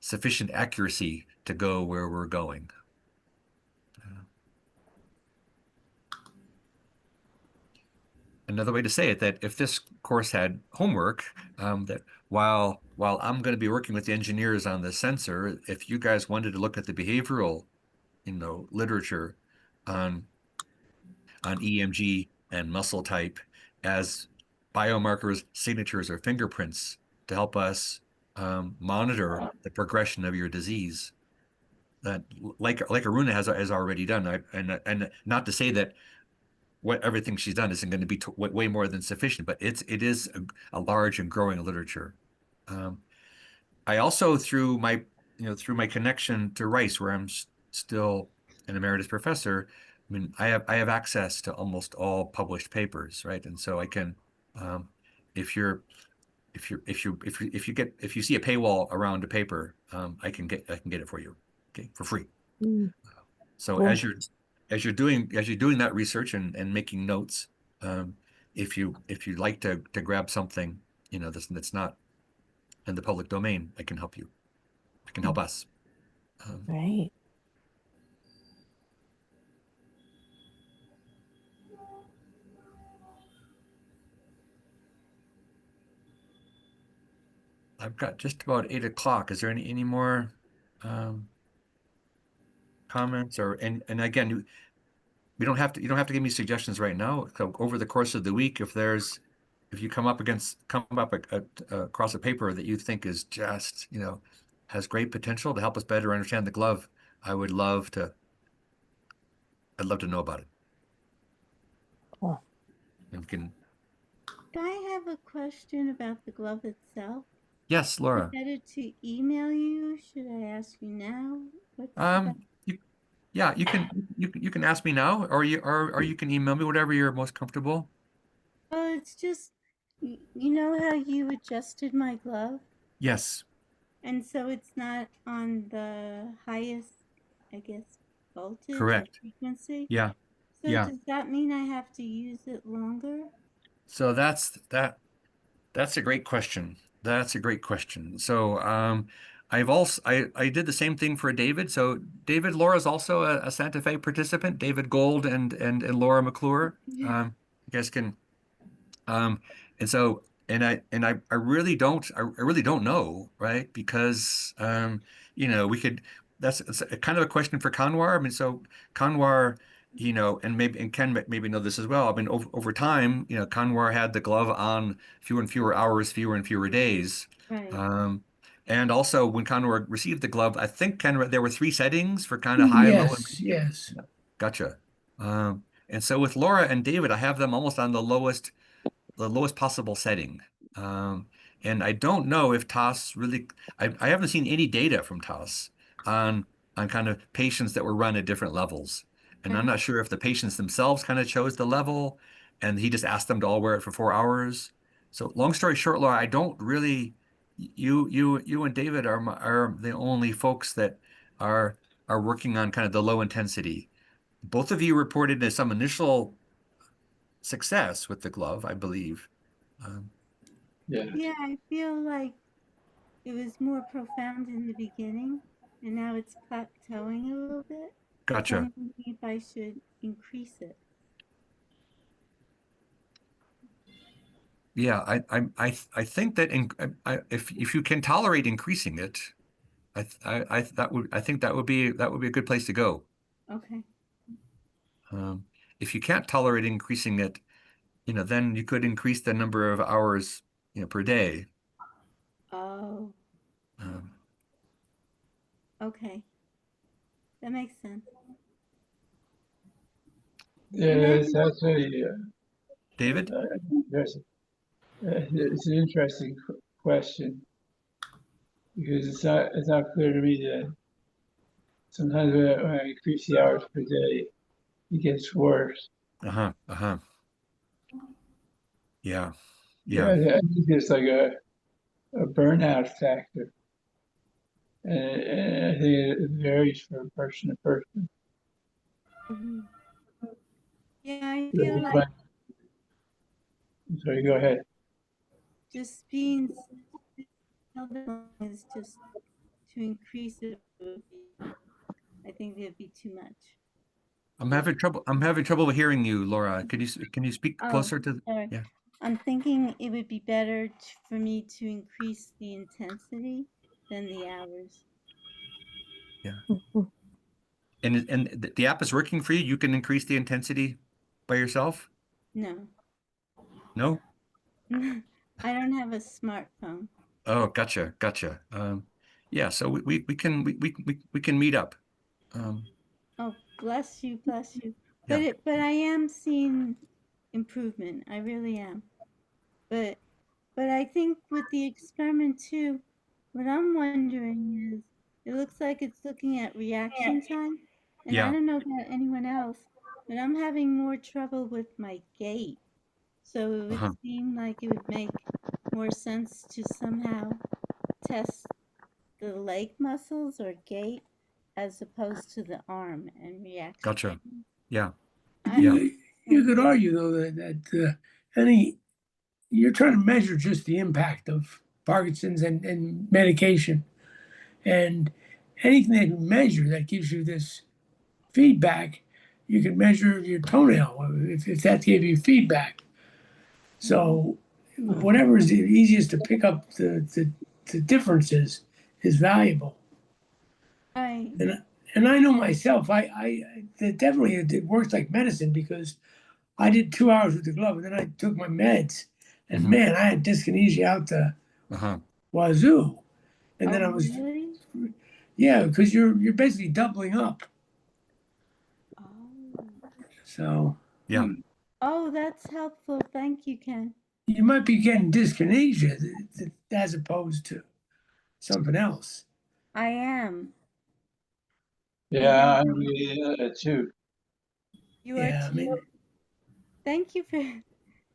sufficient accuracy to go where we're going? Another way to say it, that if this course had homework, that while I'm going to be working with the engineers on the sensor, if you guys wanted to look at the behavioral, literature on EMG and muscle type as biomarkers, signatures, or fingerprints to help us monitor the progression of your disease, that like Aruna has already done, and not to say that what everything she's done isn't going to be way more than sufficient, but it is a large and growing literature. I also through my connection to Rice, where I'm still an emeritus professor, I mean, I have access to almost all published papers, right? And so I can, if you see a paywall around a paper, I can get it for you, okay, for free. So Cool. as you're doing that research and making notes, if you'd like to grab something, that's not in the public domain, I can help you. I can help us. Right. I've got just about 8 o'clock. Is there any more comments and again, you don't have to give me suggestions right now. So over the course of the week, if you come up across a paper that you think is just, has great potential to help us better understand the glove, I'd love to know about it. Cool. And can, I have a question about the glove itself. yes, Is Laura. it better to email you? Should I ask you now? What's the Um, you can ask me now, or you can email me, whatever you're most comfortable. Oh, it's just, you know how you adjusted my glove? Yes, And so it's not on the highest, I guess, voltage or correct. frequency? Yeah, So yeah. does that mean I have to use it longer? So that's a great question. That's a great question. So I did the same thing for David. So David, Laura's also a Santa Fe participant. David Gold and Laura McClure. Yeah. You guys can and so I really don't know, right? Because we could, it's a kind of a question for Kanwar. I mean, so Kanwar, and Ken maybe know this as well. I mean, over time, Kanwar had the glove on fewer and fewer hours, fewer and fewer days. Right. And also when Kanwar received the glove, I think Ken, there were 3 settings for kind of high, low, and Yes. gotcha. And so with Laura and David, I have them almost on the lowest possible setting. And I don't know if TOS really, I haven't seen any data from TOS on kind of patients that were run at different levels. And I'm not sure if the patients themselves kind of chose the level and he just asked them to all wear it for 4 hours. So long story short, Laura, I don't really, you and David are the only folks that are working on kind of the low intensity. Both of you reported some initial success with the glove, I believe. Yeah. Yeah, I feel like it was more profound in the beginning, and now it's plateauing a little bit. So Gotcha. I'm wondering if I should increase it. Yeah, I think that if you can tolerate increasing it, I think that would be a good place to go. Okay. If you can't tolerate increasing it, then you could increase the number of hours, per day. Oh, Um, okay. That makes sense. Yeah, it's actually David? it's an interesting question because it's not clear to me that sometimes when I increase the hours per day, it gets worse. Uh-huh. Uh-huh. Yeah. Yeah, Yeah. I think there's like a burnout factor. And I think it varies from person to person. Mhm. Yeah, I So feel it's like sorry, go ahead. just being held along is just to increase it. I think it'd be too much. I'm having trouble hearing you, Laura. Can you speak Oh, closer to sorry. yeah. I'm thinking it would be better for me to increase the intensity than the hours. Yeah. Mhm. And the app is working for you? You can increase the intensity by yourself? No, No? I don't have a smartphone. Oh, gotcha, gotcha. Yeah, so we can meet up. Um, Oh, bless you, bless you. yeah. But I am seeing improvement. I really am. But I think with the experiment too, what I'm wondering is it looks like it's looking at reaction time. And I Yeah. don't know about anyone else, but I'm having more trouble with my gait. So it would Uh-huh. seem like it would make more sense to somehow test the leg muscles or gait as opposed to the arm and reaction Gotcha. time. Yeah. Yeah. You could argue though that any you're trying to measure just the impact of Parkinson's and medication, and anything that you measure that gives you this feedback, you can measure your toenail if that gave you feedback. So whatever is the easiest to pick up the differences is valuable. Right. And I know myself, it definitely it works like medicine because I did 2 hours with the glove and then I took my meds, and Hmm. man, I had dyskinesia out the Uh-huh. wazoo. And Oh, then I was, really? yeah, because you're basically doubling up. Oh. So Yeah. Oh, that's helpful. Thank you, Ken. you might be getting dyskinesia as opposed to something else. I am. Yeah, I'm really too. You are Yeah, I too? mean, Thank you for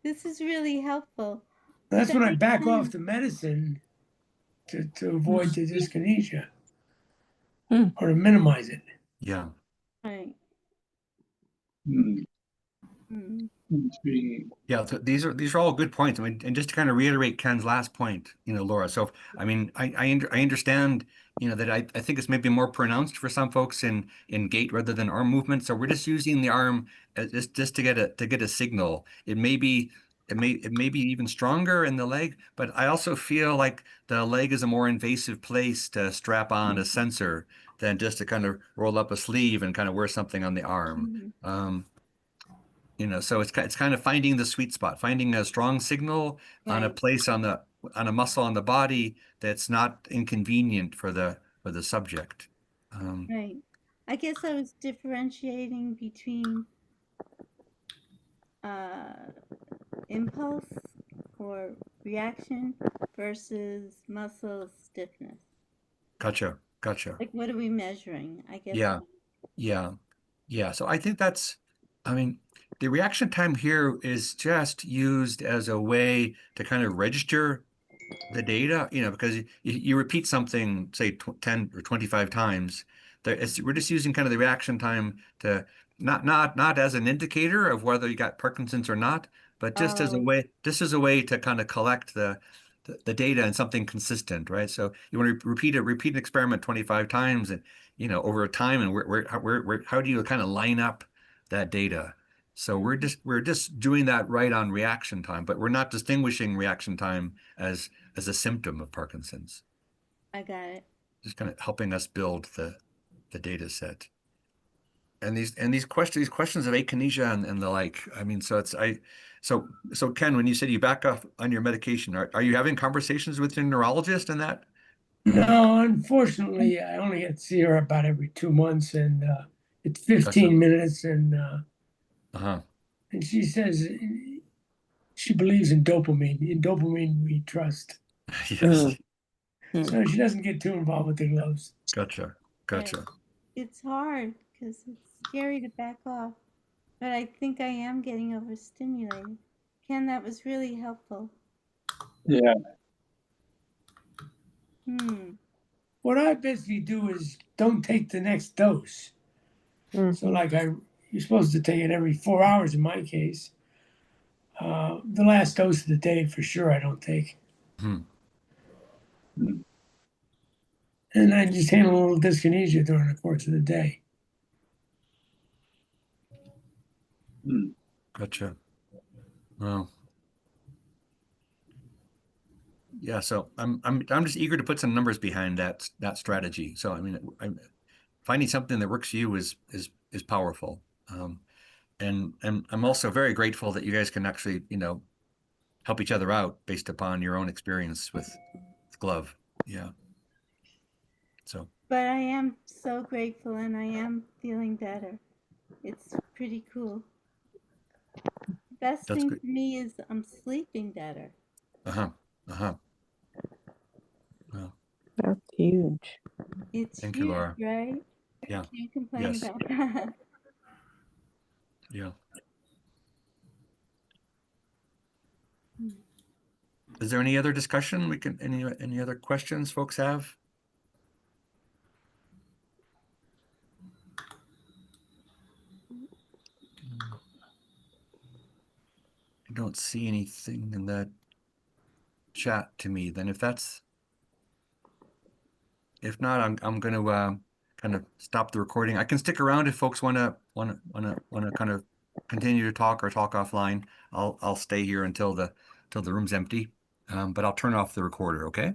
this is really helpful. But that's that when I makes back off sense. the medicine to avoid the dyskinesia Mm. or to minimize it. Yeah. Right. Hmm. Mm. Intriguing. Yeah, so these are all good points. I mean, and just to kind of reiterate Ken's last point, Laura. So, I mean, I understand, that I think it's maybe more pronounced for some folks in gait rather than arm movement. So we're just using the arm as just to get a signal. It may be even stronger in the leg, but I also feel like the leg is a more invasive place to strap on a sensor than just to kind of roll up a sleeve and kind of wear something on the arm. Mhm. So it's kind of finding the sweet spot, finding a strong signal on a Right. place on a muscle on the body that's not inconvenient for the subject. Um, Right. I guess I was differentiating between uh impulse or reaction versus muscle stiffness. gotcha, gotcha. Like what are we measuring? I guess. Yeah, yeah, yeah. So I think I mean, the reaction time here is just used as a way to kind of register the data, because you repeat something, say 10 or 25 times, we're just using kind of the reaction time to not as an indicator of whether you got Parkinson's or not, but Oh, just as a way to kind of collect the data and something consistent, right? So you want to repeat an experiment 25 times and over time, and how do you kind of line up that data? So we're just doing that right on reaction time, but we're not distinguishing reaction time as a symptom of Parkinson's. I got it. Just kind of helping us build the data set. And these questions of akinesia and the like. I mean, so Ken, when you said you back off on your medication, are you having conversations with your neurologist and that? No, unfortunately, I only get to see her about every 2 months, and it's Gotcha. 15 minutes, Uh-huh. and she says she believes in dopamine. In dopamine, we trust. Yes. Mm. Mm. So she doesn't get too involved with the gloves. Gotcha. Right. Gotcha. It's hard because it's scary to back off. but I think I am getting overstimulated. Ken, that was really helpful. Yeah. What I basically do is don't take the next dose. So like you're supposed to take it every 4 hours in my case. The last dose of the day for sure I don't take. Hmm. And I just handle a little dyskinesia during the course of the day. Gotcha. Well, yeah. So I'm just eager to put some numbers behind that strategy. So I mean, finding something that works for you is powerful. And I'm also very grateful that you guys can actually, help each other out based upon your own experience with Glove. Yeah. So. But I am so grateful, and I am feeling better. It's pretty cool. Best That's thing good. for me is I'm sleeping better. Well, That's huge. It's thank you, huge, Laura. right? Yeah. Can't complain Yes. about that. Yeah. Is there any other discussion? Any other questions folks have? I don't see anything in that chat to me. Then if not, I'm going to kind of stop the recording. I can stick around if folks want to kind of continue to talk or talk offline. I'll stay here until the room's empty. But I'll turn off the recorder. Okay.